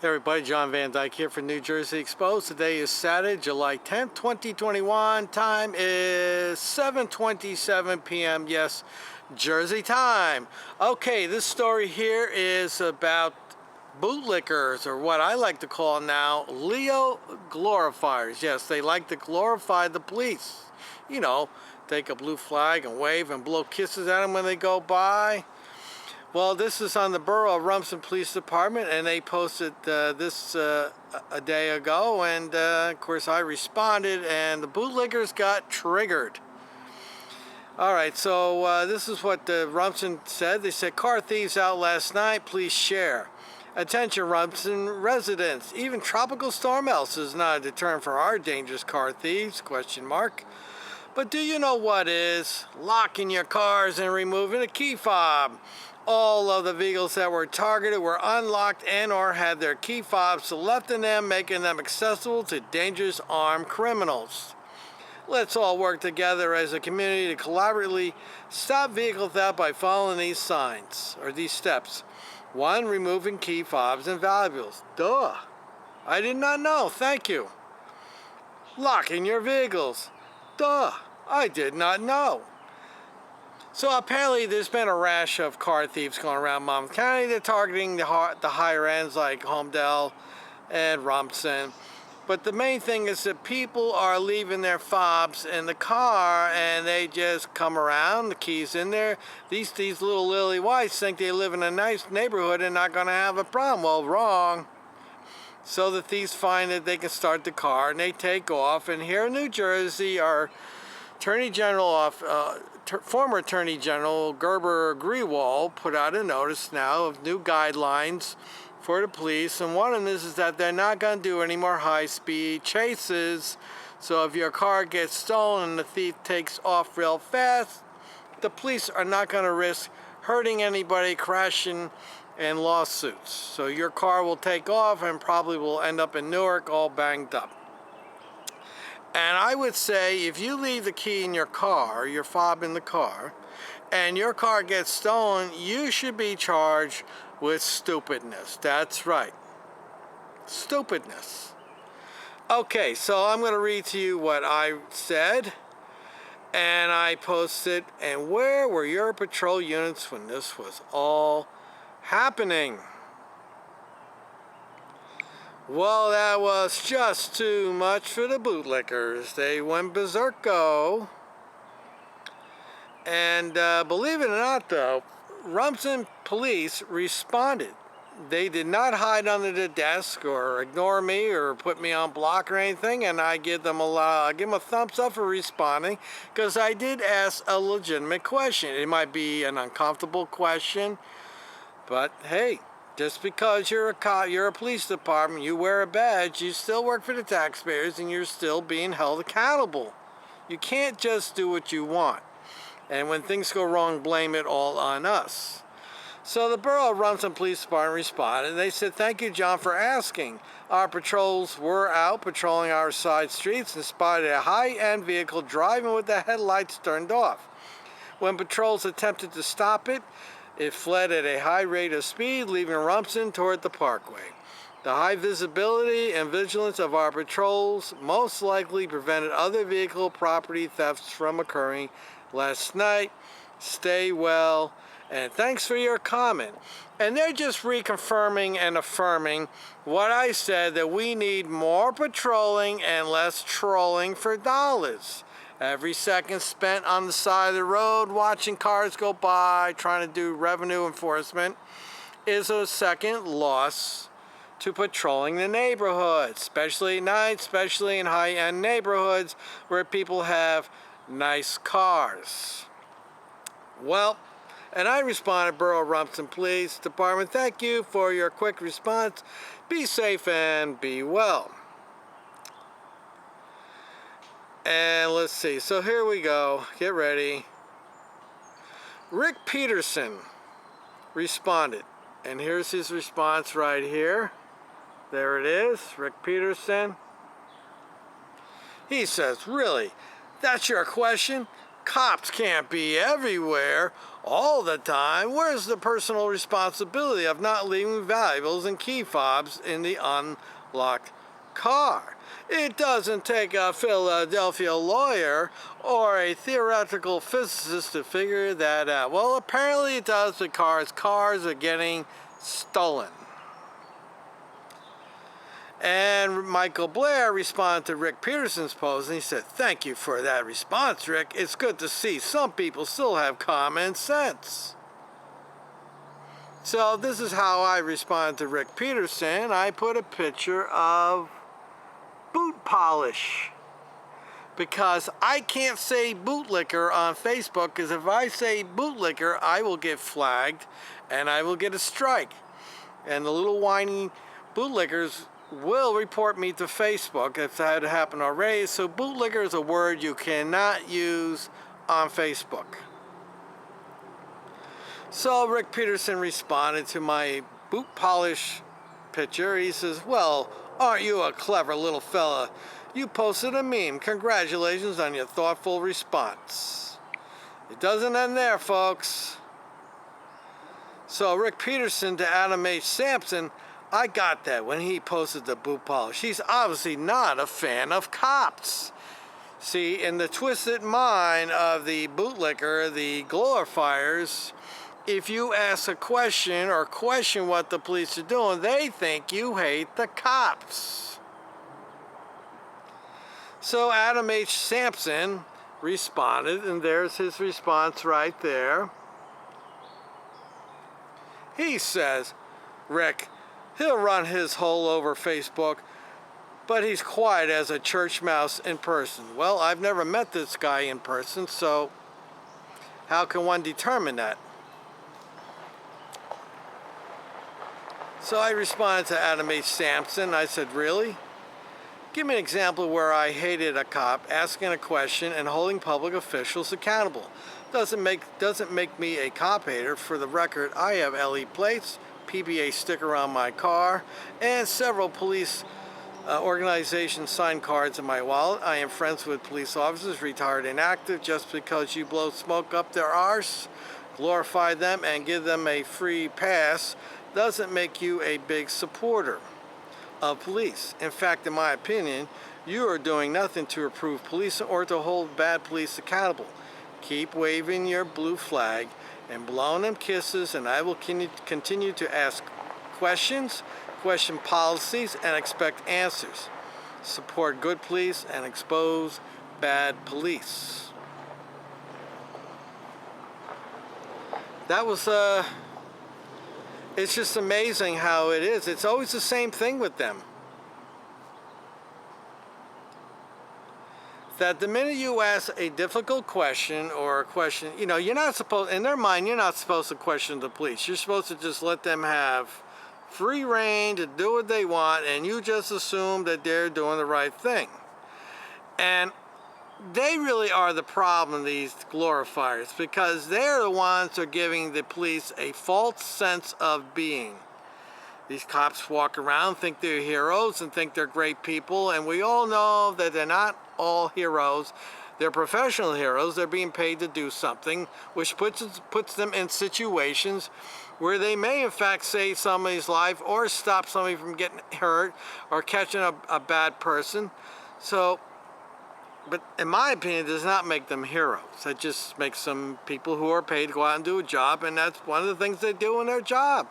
Hey everybody, John Van Dyke here for New Jersey Exposed. Today is Saturday, July 10th, 2021. Time is 7:27 p.m. Yes, Jersey time. Okay, this story here is about bootlickers, or what I like to call now Leo glorifiers. Yes, they like to glorify the police. You know, take a blue flag and wave and blow kisses at them when they go by. Well, this is on the Borough of Rumson Police Department, and they posted this a day ago, and of course I responded, and the bootlickers got triggered. Alright, so this is what Rumson said. They said, "Car thieves out last night, please share. Attention Rumson residents, even Tropical Storm Elsa is not a deterrent for our dangerous car thieves, ? But do you know what is? Locking your cars and removing a key fob. All of the vehicles that were targeted were unlocked and or had their key fobs left in them, making them accessible to dangerous armed criminals. Let's all work together as a community to collaboratively stop vehicle theft by following these signs, or these steps. 1. Removing key fobs and valuables." Duh. I did not know. Thank you. Locking your vehicles. Duh. I did not know. So apparently there's been a rash of car thieves going around Monmouth County. They're targeting the higher ends like Homedale and Rumson. But the main thing is that people are leaving their fobs in the car and they just come around, the keys in there. These little lily whites think they live in a nice neighborhood and not going to have a problem. Well, wrong. So the thieves find that they can start the car and they take off. And here in New Jersey, our former Attorney General Gerber Grewal put out a notice now of new guidelines for the police, and one of them is that they're not going to do any more high-speed chases. So if your car gets stolen and the thief takes off real fast, the police are not going to risk hurting anybody, crashing, and lawsuits. So your car will take off and probably will end up in Newark all banged up. And I would say if you leave the key in your car, your fob in the car, and your car gets stolen, you should be charged with stupidness. That's right. Stupidness. Okay, so I'm going to read to you what I said, and I posted, and where were your patrol units when this was all happening? Well, that was just too much for the bootlickers. They went berserko. And believe it or not, though, Rumson police responded. They did not hide under the desk or ignore me or put me on block or anything, and I give them a thumbs up for responding, because I did ask a legitimate question. It might be an uncomfortable question, but hey, just because you're a cop, you're a police department, you wear a badge, you still work for the taxpayers, and you're still being held accountable. You can't just do what you want. And when things go wrong, blame it all on us. So the Borough of Rumson Police Department responded. They said, "Thank you, John, for asking. Our patrols were out patrolling our side streets and spotted a high-end vehicle driving with the headlights turned off. When patrols attempted to stop it, it fled at a high rate of speed, leaving Rumson toward the Parkway. The high visibility and vigilance of our patrols most likely prevented other vehicle property thefts from occurring last night. Stay well, and thanks for your comment." And they're just reconfirming and affirming what I said, that we need more patrolling and less trolling for dollars. Every second spent on the side of the road watching cars go by, trying to do revenue enforcement, is a second loss to patrolling the neighborhood, especially at night, especially in high-end neighborhoods where people have nice cars. Well, and I responded, Borough Rumson Police Department, thank you for your quick response. Be safe and be well. And let's see, so here we go. Get ready. Rick Peterson responded, and here's his response right here. There it is, Rick Peterson. He says, "Really? That's your question? Cops can't be everywhere all the time. Where's the personal responsibility of not leaving valuables and key fobs in the unlocked car? It doesn't take a Philadelphia lawyer or a theoretical physicist to figure that out. Well, apparently it does because cars are getting stolen. And Michael Blair responded to Rick Peterson's post, and he said, "Thank you for that response, Rick. It's good to see some people still have common sense." So this is how I responded to Rick Peterson. I put a picture of boot polish, because I can't say bootlicker on Facebook, because if I say bootlicker, I will get flagged and I will get a strike. And the little whiny bootlickers will report me to Facebook if that had happened already. So bootlicker is a word you cannot use on Facebook. So Rick Peterson responded to my boot polish picture. He says, "Well, aren't you a clever little fella? You posted a meme. Congratulations on your thoughtful response." It doesn't end there, folks. So Rick Peterson to Adam H. Sampson, I got that when he posted the boot polish. He's obviously not a fan of cops. See, in the twisted mind of the bootlicker, the glorifiers, if you ask a question or question what the police are doing, they think you hate the cops. So Adam H. Sampson responded, and there's his response right there. He says, "Rick, he'll run his hole over Facebook, but he's quiet as a church mouse in person." Well, I've never met this guy in person, so how can one determine that? So I responded to Adam H. Sampson. I said, "Really? Give me an example where I hated a cop asking a question and holding public officials accountable. Doesn't make me a cop hater. For the record, I have LE plates, PBA sticker on my car, and several police organization signed cards in my wallet. I am friends with police officers, retired and active. Just because you blow smoke up their arse, glorify them, and give them a free pass doesn't make you a big supporter of police. In fact, in my opinion, you are doing nothing to improve police or to hold bad police accountable. Keep waving your blue flag and blowing them kisses, and I will continue to ask questions, question policies, and expect answers. Support good police and expose bad police." That was it's just amazing how it is. It's always the same thing with them. That the minute you ask a difficult question or a question, you're not supposed, in their mind, you're not supposed to question the police. You're supposed to just let them have free reign to do what they want, and you just assume that they're doing the right thing. And they really are the problem, these glorifiers, because they're the ones who are giving the police a false sense of being. These cops walk around, think they're heroes, and think they're great people, and we all know that they're not all heroes. They're professional heroes. They're being paid to do something, which puts them in situations where they may, in fact, save somebody's life or stop somebody from getting hurt or catching a bad person. So, but in my opinion, it does not make them heroes. It just makes them people who are paid to go out and do a job, and that's one of the things they do in their job.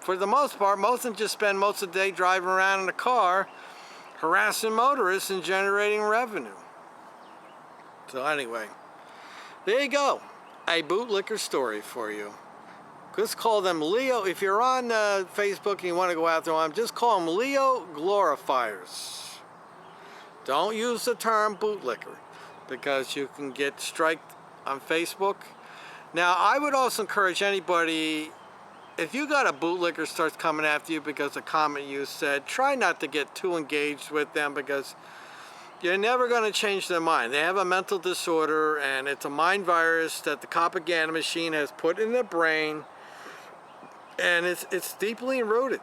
For the most part, most of them just spend most of the day driving around in a car, harassing motorists and generating revenue. So anyway, there you go. A bootlicker story for you. Just call them Leo. If you're on Facebook and you want to go after them, just call them Leo glorifiers. Don't use the term bootlicker, because you can get striked on Facebook. Now, I would also encourage anybody, if you got a bootlicker starts coming after you because a comment you said, try not to get too engaged with them, because you're never going to change their mind. They have a mental disorder, and it's a mind virus that the propaganda machine has put in their brain, and it's deeply rooted.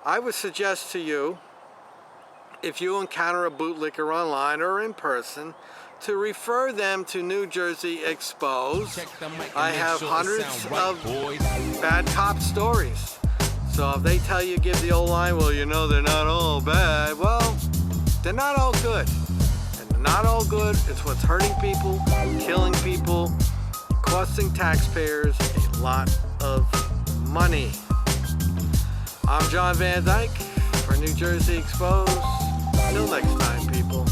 I would suggest to you, if you encounter a bootlicker online or in person, to refer them to New Jersey Exposed. I have hundreds of bad cop stories. So if they tell you, give the old line, well, you know, they're not all bad. Well, they're not all good. And they're not all good. It's what's hurting people, killing people, costing taxpayers a lot of money. I'm John Van Dyke for New Jersey Exposed. Till next time, people.